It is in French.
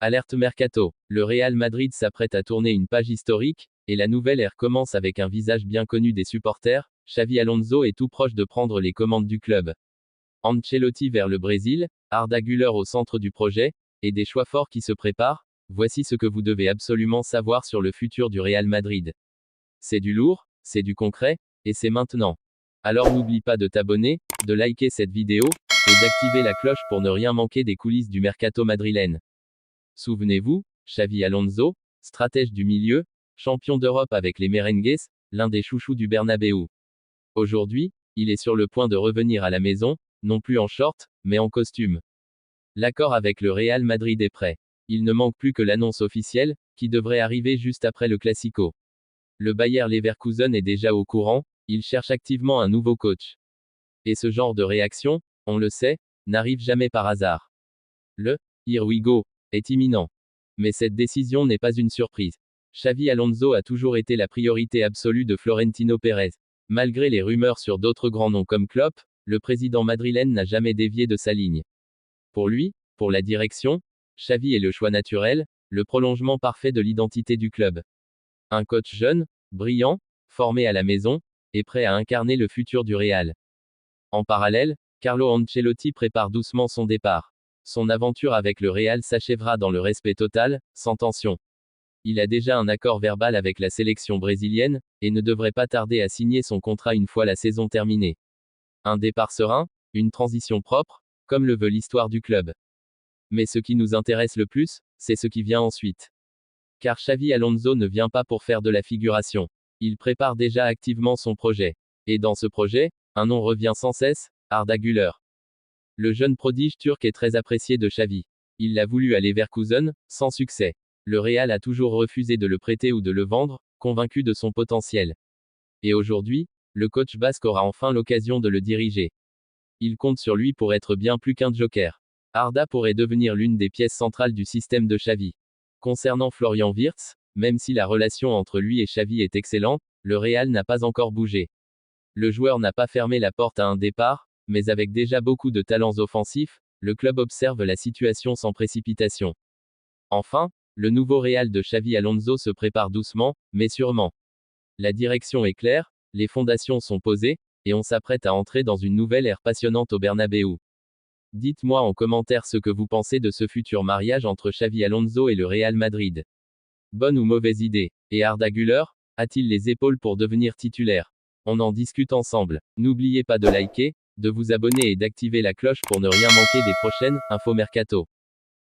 Alerte Mercato. Le Real Madrid s'apprête à tourner une page historique, et la nouvelle ère commence avec un visage bien connu des supporters. Xavi Alonso est tout proche de prendre les commandes du club. Ancelotti vers le Brésil, Arda Güler au centre du projet, et des choix forts qui se préparent. Voici ce que vous devez absolument savoir sur le futur du Real Madrid. C'est du lourd, c'est du concret, et c'est maintenant. Alors n'oublie pas de t'abonner, de liker cette vidéo, et d'activer la cloche pour ne rien manquer des coulisses du mercato madrilène. Souvenez-vous, Xavi Alonso, stratège du milieu, champion d'Europe avec les Merengues, l'un des chouchous du Bernabéu. Aujourd'hui, il est sur le point de revenir à la maison, non plus en short, mais en costume. L'accord avec le Real Madrid est prêt. Il ne manque plus que l'annonce officielle, qui devrait arriver juste après le Classico. Le Bayer Leverkusen est déjà au courant, il cherche activement un nouveau coach. Et ce genre de réaction, on le sait, n'arrive jamais par hasard. Le « here we go » est imminent. Mais cette décision n'est pas une surprise. Xavi Alonso a toujours été la priorité absolue de Florentino Pérez. Malgré les rumeurs sur d'autres grands noms comme Klopp, le président madrilène n'a jamais dévié de sa ligne. Pour lui, pour la direction, Xavi est le choix naturel, le prolongement parfait de l'identité du club. Un coach jeune, brillant, formé à la maison, et prêt à incarner le futur du Real. En parallèle, Carlo Ancelotti prépare doucement son départ. Son aventure avec le Real s'achèvera dans le respect total, sans tension. Il a déjà un accord verbal avec la sélection brésilienne, et ne devrait pas tarder à signer son contrat une fois la saison terminée. Un départ serein, une transition propre, comme le veut l'histoire du club. Mais ce qui nous intéresse le plus, c'est ce qui vient ensuite. Car Xavi Alonso ne vient pas pour faire de la figuration. Il prépare déjà activement son projet. Et dans ce projet, un nom revient sans cesse, Arda Güler. Le jeune prodige turc est très apprécié de Xavi. Il l'a voulu à Leverkusen, sans succès. Le Real a toujours refusé de le prêter ou de le vendre, convaincu de son potentiel. Et aujourd'hui, le coach basque aura enfin l'occasion de le diriger. Il compte sur lui pour être bien plus qu'un joker. Arda pourrait devenir l'une des pièces centrales du système de Xavi. Concernant Florian Wirtz, même si la relation entre lui et Xavi est excellente, le Real n'a pas encore bougé. Le joueur n'a pas fermé la porte à un départ, mais avec déjà beaucoup de talents offensifs, le club observe la situation sans précipitation. Enfin, le nouveau Real de Xavi Alonso se prépare doucement, mais sûrement. La direction est claire, les fondations sont posées, et on s'apprête à entrer dans une nouvelle ère passionnante au Bernabéu. Dites-moi en commentaire ce que vous pensez de ce futur mariage entre Xavi Alonso et le Real Madrid. Bonne ou mauvaise idée? Et Arda Güler, a-t-il les épaules pour devenir titulaire? On en discute ensemble. N'oubliez pas de liker, de vous abonner et d'activer la cloche pour ne rien manquer des prochaines infos mercato.